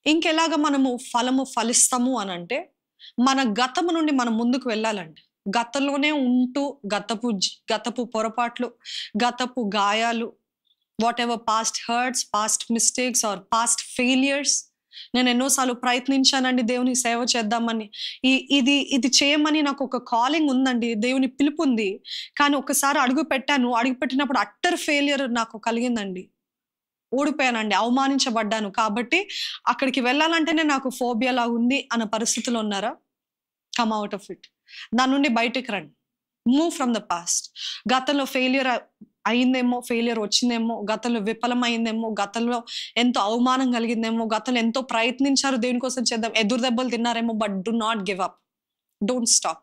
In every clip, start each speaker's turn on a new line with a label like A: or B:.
A: ఇంకెలాగా మనము ఫలము ఫలిస్తాము అనంటే, మన గతము నుండి మనం ముందుకు వెళ్ళాలండి. గతంలోనే ఉంటూ గతపు పొరపాట్లు, గతపు గాయాలు, whatever past hurts, past mistakes or past failures. నేను ఎన్నో సార్లు ప్రయత్నించానండి దేవుని సేవ చేద్దామని. ఇది చేయమని నాకొక కాలింగ్ ఉందండి. దేవుని పిలుపుంది. కానీ ఒక్కసారి అడుగుపెట్టాను. అడుగుపెట్టినప్పుడు అట్టర్ ఫెయిల్యూర్ నాకు కలిగిందండి. ఓడిపోయానండి. అవమానించబడ్డాను. కాబట్టి అక్కడికి వెళ్ళాలంటేనే నాకు ఫోబియా లాగుంది అన్న పరిస్థితిలో ఉన్నారా? Come out of it. దాని నుండి బయటికి రండి. Move from the past. గతంలో ఫెయిల్యూర్ అయిందేమో, ఫెయిల్యూర్ వచ్చిందేమో, గతంలో విఫలమైందేమో, గతంలో ఎంతో అవమానం కలిగిందేమో, గతంలో ఎంతో ప్రయత్నించారు దేవుని కోసం చేద్దాం, ఎదురు దెబ్బలు తిన్నారేమో, but do not give up. Don't stop.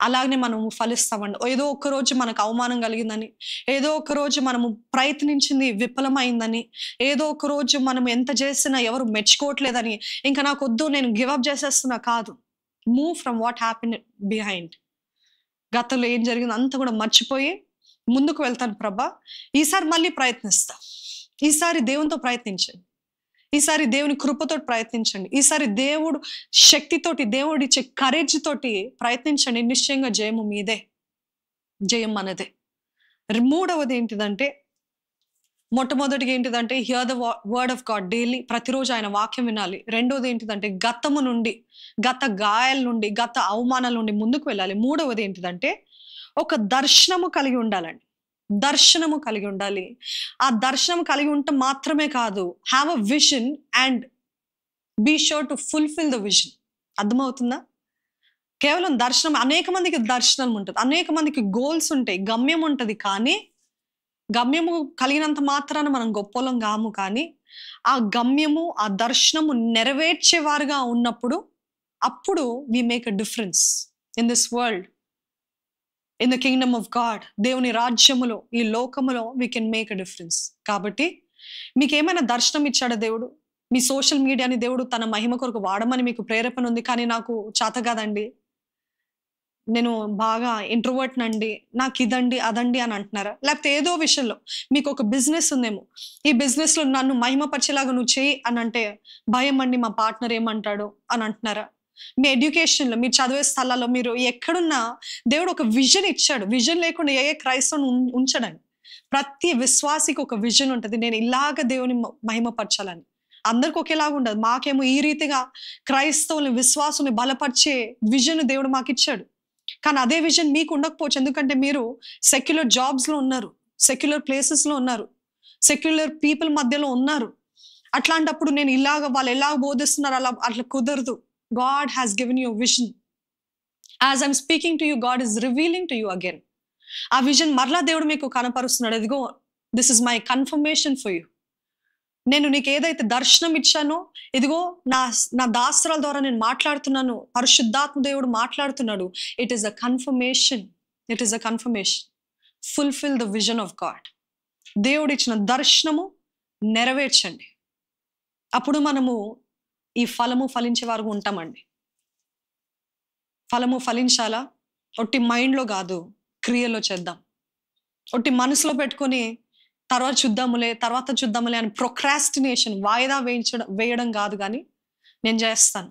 A: అలాగనే మనము ఫలిస్తామండి. ఏదో ఒక్క రోజు మనకు అవమానం కలిగిందని, ఏదో ఒక రోజు మనము ప్రయత్నించింది విఫలమైందని, ఏదో ఒక రోజు మనం ఎంత చేసినా ఎవరు మెచ్చుకోవట్లేదని, ఇంకా నాకొద్దు నేను గివ్ అప్ చేసేస్తున్నా కాదు. Move from what happen behind. గతంలో ఏం జరిగిందో అంతా కూడా మర్చిపోయి ముందుకు వెళ్తాను ప్రభా. ఈసారి మళ్ళీ ప్రయత్నిస్తా. ఈసారి దేవునితో ప్రయత్నించండి. ఈసారి దేవుని కృపతోటి ప్రయత్నించండి. ఈసారి దేవుడు శక్తితోటి, దేవుడిచ్చే కరేజ్ తోటి ప్రయత్నించండి. నిశ్చయంగా జయము మీదే. జయం మనదే. మూడవది ఏంటిదంటే, మొట్టమొదటిగా ఏంటిదంటే here the word of God daily. ప్రతిరోజు ఆయన వాక్యం వినాలి. రెండోది ఏంటిదంటే గతము నుండి, గత గాయాల నుండి, గత అవమానాల నుండి ముందుకు వెళ్ళాలి. మూడవది ఏంటిదంటే ఒక దర్శనము కలిగి ఉండాలండి. దర్శనము కలిగి ఉండాలి. ఆ దర్శనం కలిగి ఉంటే మాత్రమే కాదు, have a vision and be sure to fulfil the vision. అర్థమవుతుందా? కేవలం దర్శనం, అనేక మందికి దర్శనం ఉంటుంది, అనేక మందికి గోల్స్ ఉంటాయి, గమ్యం ఉంటుంది. కానీ గమ్యము కలిగినంత మాత్రాన మనం గొప్పోలం కాము. కానీ ఆ గమ్యము, ఆ దర్శనము నెరవేర్చేవారుగా ఉన్నప్పుడు అప్పుడు we make a difference in this world, in the kingdom of God. దేవుని రాజ్యములో, ఈ లోకములో we can make a difference. కాబట్టి మీకు ఏమైనా దర్శనం ఇచ్చాడా దేవుడు? మీ సోషల్ మీడియాని దేవుడు తన మహిమ కొరకు వాడమని మీకు ప్రేరేపణ ఉంది. కానీ నాకు చేత కాదండి, నేను బాగా ఇంట్రోవర్ట్ నండి, నాకు ఇదండి అదండి అని అంటున్నారా? లేకపోతే ఏదో విషయంలో మీకు ఒక బిజినెస్ ఉందేమో, ఈ బిజినెస్ లో నన్ను మహిమపరిచేలాగా నువ్వు చేయి అని అంటే భయం అండి, మా పార్ట్నర్ ఏమంటాడు అని అంటున్నారా? మీ ఎడ్యుకేషన్లో, మీరు చదివే స్థలాల్లో, మీరు ఎక్కడున్నా దేవుడు ఒక విజన్ ఇచ్చాడు. విజన్ లేకుండా ఏ క్రైస్తవుని ఉంచడండి. ప్రతి విశ్వాసికి ఒక విజన్ ఉంటుంది. నేను ఇలాగ దేవుని మహిమపరచాలని. అందరికి ఒకేలాగా ఉండదు. మాకేమో ఈ రీతిగా క్రైస్తవుని, విశ్వాసుని బలపరిచే విజన్ దేవుడు మాకు ఇచ్చాడు. కానీ అదే విజన్ మీకు ఉండకపోవచ్చు. ఎందుకంటే మీరు సెక్యులర్ జాబ్స్ లో ఉన్నారు, సెక్యులర్ ప్లేసెస్ లో ఉన్నారు, సెక్యులర్ పీపుల్ మధ్యలో ఉన్నారు. అట్లాంటప్పుడు నేను ఇలాగ వాళ్ళు ఎలాగ బోధిస్తున్నారు అట్లా కుదరదు. God has given you a vision. As I'm speaking to you, God is revealing to you again. ఆ విజన్ మరలా దేవుడు మీకు కనపరుస్తున్నాడు. ఇదిగో, this is my confirmation for you. నేను నీకు ఏదైతే దర్శనం ఇచ్చానో, ఇదిగో నా దాసరాల ద్వారా నేను మాట్లాడుతున్నాను, పరిశుద్ధాత్మ దేవుడు మాట్లాడుతున్నాడు. It is a confirmation. It is a confirmation. Fulfil the vision of God. దేవుడు ఇచ్చిన దర్శనము నెరవేర్చండి. అప్పుడు మనము ఈ ఫలము ఫలించే వారు ఉంటామండి. ఫలము ఫలించాలా? ఒట్టి మైండ్లో కాదు, క్రియలో చేద్దాం. ఒట్టి మనసులో పెట్టుకొని తర్వాత చూద్దాములే అని ప్రొక్రాస్టినేషన్, వాయిదా వేయడం కాదు. కానీ నేను చేస్తాను,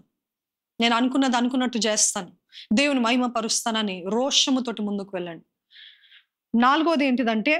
A: నేను అనుకున్నది అనుకున్నట్టు చేస్తాను, దేవుని మహిమ పరుస్తానని రోషముతోటి ముందుకు వెళ్ళండి. నాలుగోది ఏంటిదంటే